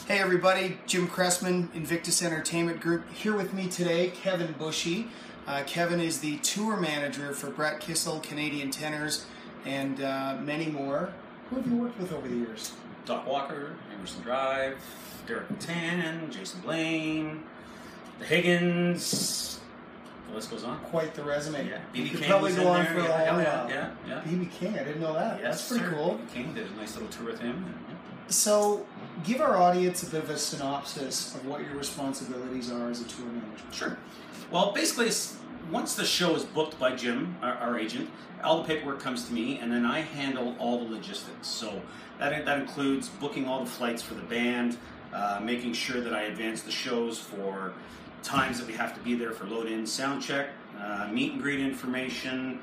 Hey everybody, Jim Cressman, Invictus Entertainment Group. Here with me today, Kevin Bushy. Kevin is the tour manager for Brett Kissel, Canadian Tenors, and many more. Who have you worked with over the years? Doc Walker, Emerson Drive, Derek Tan, Jason Blaine, the Higgins. The list goes on. Quite the resume. Yeah, You could King probably was go on there. for a while. Yeah. B.B. King, I didn't know that. Yes, That's pretty cool. B.B. King did a nice little tour with him. So, give our audience a bit of a synopsis of what your responsibilities are as a tour manager. Sure. Well, basically, once the show is booked by Jim, our agent, all the paperwork comes to me, and then I handle all the logistics. So that includes booking all the flights for the band, making sure that I advance the shows for times that we have to be there for load-in, sound check, meet and greet information,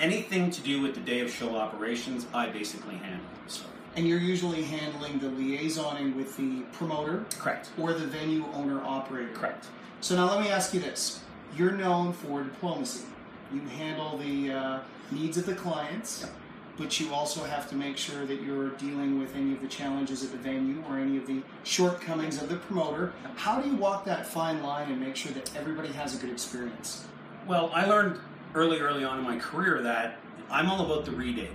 anything to do with the day of show operations, I basically handle. So. And you're usually handling the liaisoning with the promoter? Correct. Or the venue owner-operator? Correct. So now let me ask you this. You're known for diplomacy. You handle the needs of the clients, yep. But you also have to make sure that you're dealing with any of the challenges at the venue or any of the shortcomings of the promoter. How do you walk that fine line and make sure that everybody has a good experience? Well, I learned early on in my career that I'm all about the re-date.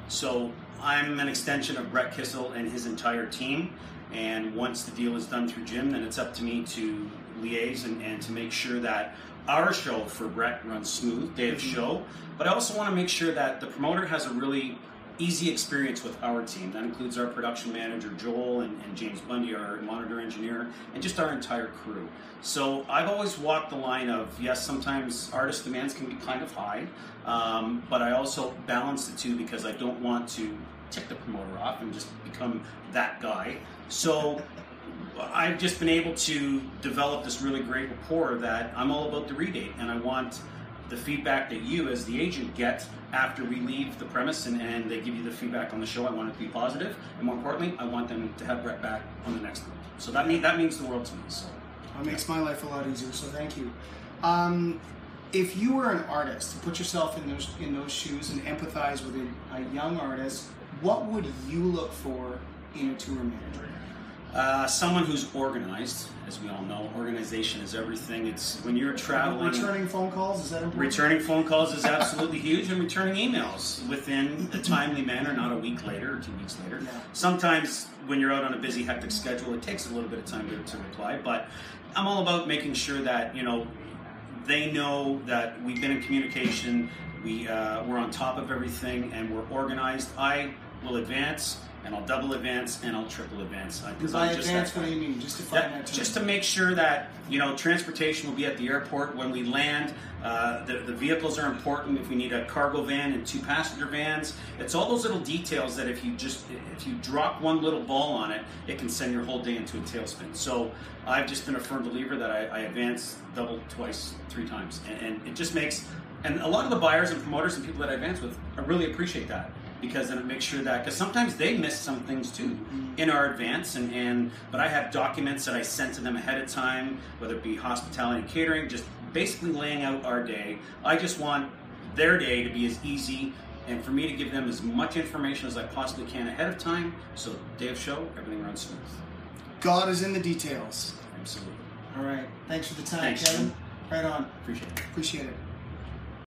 So I'm an extension of Brett Kissel and his entire team, and once the deal is done through Jim, then it's up to me to liaise and to make sure that our show for Brett runs smooth, day of show, but I also want to make sure that the promoter has a really easy experience with our team. That includes our production manager, Joel, and James Bundy, our monitor engineer, and just our entire crew. So I've always walked the line of, yes, sometimes artist demands can be kind of high, but I also balance the two because I don't want to tick the promoter off and just become that guy. So I've just been able to develop this really great rapport that I'm all about the re-date, and I want the feedback that you as the agent get after we leave the premise and they give you the feedback on the show. I want it to be positive, and more importantly, I want them to have Brett back on the next one. So that means the world to me. So that makes my life a lot easier, so thank you. If you were an artist, to put yourself in those shoes and empathize with a young artist, what would you look for in a tour manager? Someone who's organized. As we all know, organization is everything. It's when you're traveling. Returning phone calls, is that important? Returning phone calls is absolutely huge, and returning emails within a timely manner, not a week later or 2 weeks later. Yeah. Sometimes when you're out on a busy, hectic schedule, it takes a little bit of time to reply, but I'm all about making sure that, they know that we've been in communication, we're on top of everything, and we're organized. I will advance, and I'll double advance, and I'll triple advance. By advance, what do you mean? Just to find that just to make sure that transportation will be at the airport when we land. The vehicles are important. If we need a cargo van and 2 passenger vans, it's all those little details that if you drop one little ball on it, it can send your whole day into a tailspin. So I've just been a firm believer that I advance double, twice, 3 times, and it just makes. And a lot of the buyers and promoters and people that I advance with, I really appreciate that. Because then it makes sure that, because sometimes they miss some things too in our advance, but I have documents that I send to them ahead of time, whether it be hospitality and catering, just basically laying out our day. I just want their day to be as easy and for me to give them as much information as I possibly can ahead of time, so day of show, everything runs smooth. God is in the details. Absolutely. All right. Thanks for the time, Thanks, Kevin. Jim. Right on. Appreciate it. Appreciate it.